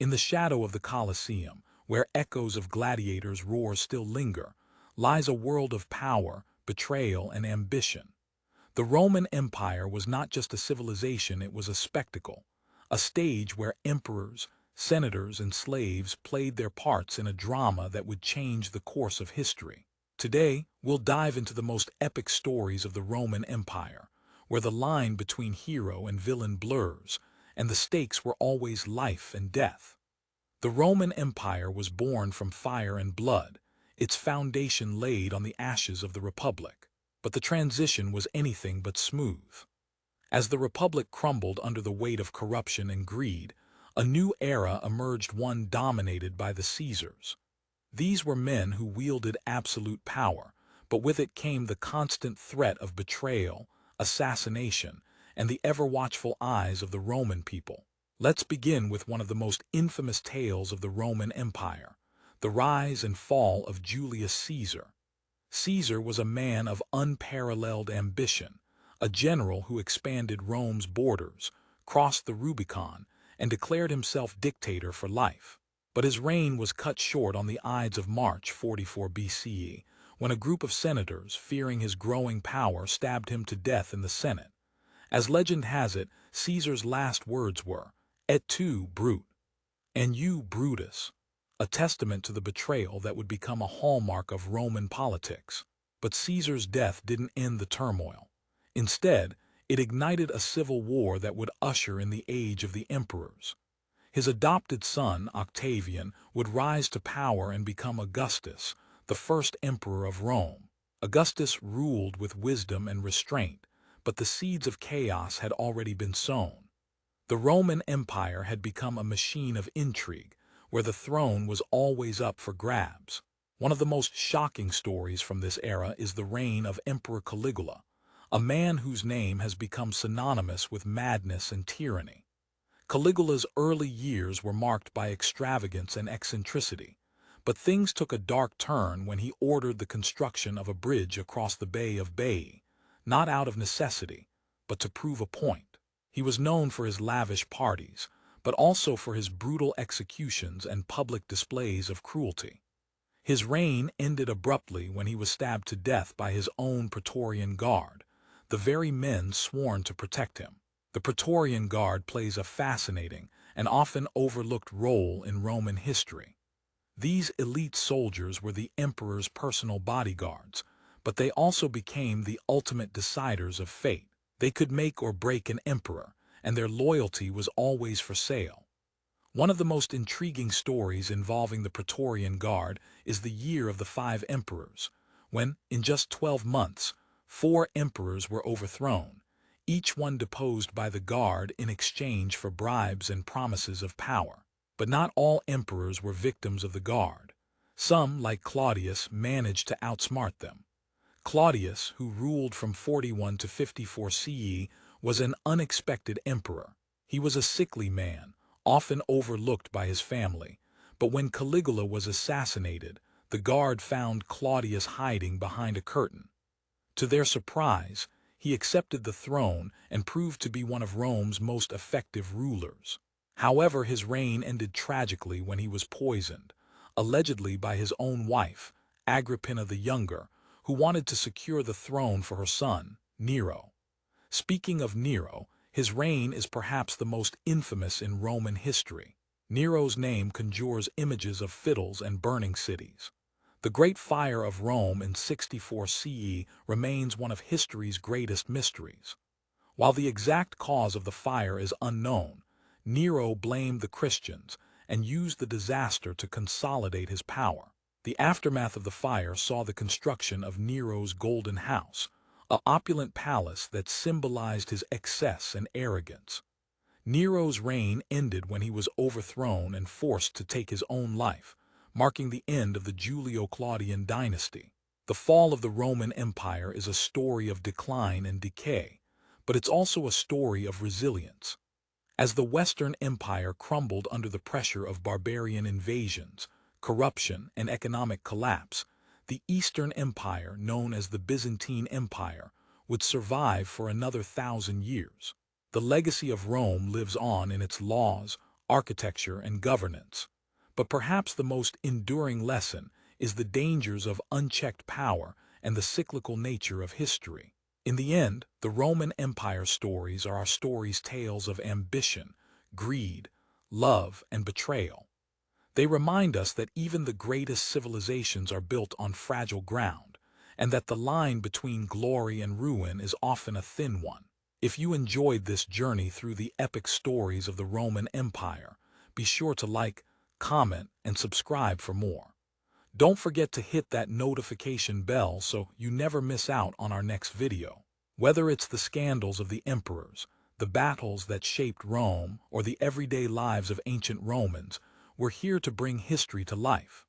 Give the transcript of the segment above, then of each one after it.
In the shadow of the Colosseum, where echoes of gladiators' roars still linger, lies a world of power, betrayal, and ambition. The Roman Empire was not just a civilization, it was a spectacle, a stage where emperors, senators, and slaves played their parts in a drama that would change the course of history. Today, we'll dive into the most epic stories of the Roman Empire, where the line between hero and villain blurs, and the stakes were always life and death. The Roman Empire was born from fire and blood, its foundation laid on the ashes of the Republic. But the transition was anything but smooth. As the Republic crumbled under the weight of corruption and greed, a new era emerged, one dominated by the Caesars. These were men who wielded absolute power, but with it came the constant threat of betrayal, assassination, and the ever-watchful eyes of the Roman people. Let's begin with one of the most infamous tales of the Roman Empire, the rise and fall of Julius Caesar. Caesar was a man of unparalleled ambition, a general who expanded Rome's borders, crossed the Rubicon, and declared himself dictator for life. But his reign was cut short on the Ides of March 44 BCE, when a group of senators, fearing his growing power, stabbed him to death in the Senate. As legend has it, Caesar's last words were, "Et tu, Brute," and you, Brutus, a testament to the betrayal that would become a hallmark of Roman politics. But Caesar's death didn't end the turmoil. Instead, it ignited a civil war that would usher in the age of the emperors. His adopted son, Octavian, would rise to power and become Augustus, the first emperor of Rome. Augustus ruled with wisdom and restraint, but the seeds of chaos had already been sown. The Roman Empire had become a machine of intrigue, where the throne was always up for grabs. One of the most shocking stories from this era is the reign of Emperor Caligula, a man whose name has become synonymous with madness and tyranny. Caligula's early years were marked by extravagance and eccentricity, but things took a dark turn when he ordered the construction of a bridge across the Bay of Baiae, not out of necessity, but to prove a point. He was known for his lavish parties, but also for his brutal executions and public displays of cruelty. His reign ended abruptly when he was stabbed to death by his own Praetorian Guard, the very men sworn to protect him. The Praetorian Guard plays a fascinating and often overlooked role in Roman history. These elite soldiers were the emperor's personal bodyguards, but they also became the ultimate deciders of fate. They could make or break an emperor, and their loyalty was always for sale. One of the most intriguing stories involving the Praetorian Guard is the Year of the Five Emperors, when, in just 12 months, 4 emperors were overthrown, each one deposed by the Guard in exchange for bribes and promises of power. But not all emperors were victims of the Guard. Some, like Claudius, managed to outsmart them. Claudius, who ruled from 41 to 54 CE, was an unexpected emperor. He was a sickly man, often overlooked by his family, but when Caligula was assassinated, the Guard found Claudius hiding behind a curtain. To their surprise, he accepted the throne and proved to be one of Rome's most effective rulers. However, his reign ended tragically when he was poisoned, allegedly by his own wife, Agrippina the Younger, who wanted to secure the throne for her son, Nero. Speaking of Nero, his reign is perhaps the most infamous in Roman history. Nero's name conjures images of fiddles and burning cities. The Great Fire of Rome in 64 CE remains one of history's greatest mysteries. While the exact cause of the fire is unknown, Nero blamed the Christians and used the disaster to consolidate his power. The aftermath of the fire saw the construction of Nero's Golden House, an opulent palace that symbolized his excess and arrogance. Nero's reign ended when he was overthrown and forced to take his own life, marking the end of the Julio-Claudian dynasty. The fall of the Roman Empire is a story of decline and decay, but it's also a story of resilience. As the Western Empire crumbled under the pressure of barbarian invasions, corruption, and economic collapse, the Eastern Empire, known as the Byzantine Empire, would survive for another 1,000 years. The legacy of Rome lives on in its laws, architecture, and governance. But perhaps the most enduring lesson is the dangers of unchecked power and the cyclical nature of history. In the end, the Roman Empire stories are our stories' tales of ambition, greed, love, and betrayal. They remind us that even the greatest civilizations are built on fragile ground, and that the line between glory and ruin is often a thin one. If you enjoyed this journey through the epic stories of the Roman Empire, be sure to like, comment, and subscribe for more. Don't forget to hit that notification bell so you never miss out on our next video. Whether it's the scandals of the emperors, the battles that shaped Rome, or the everyday lives of ancient Romans, we're here to bring history to life.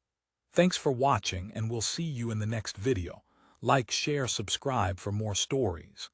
Thanks for watching, and we'll see you in the next video. Like, share, subscribe for more stories.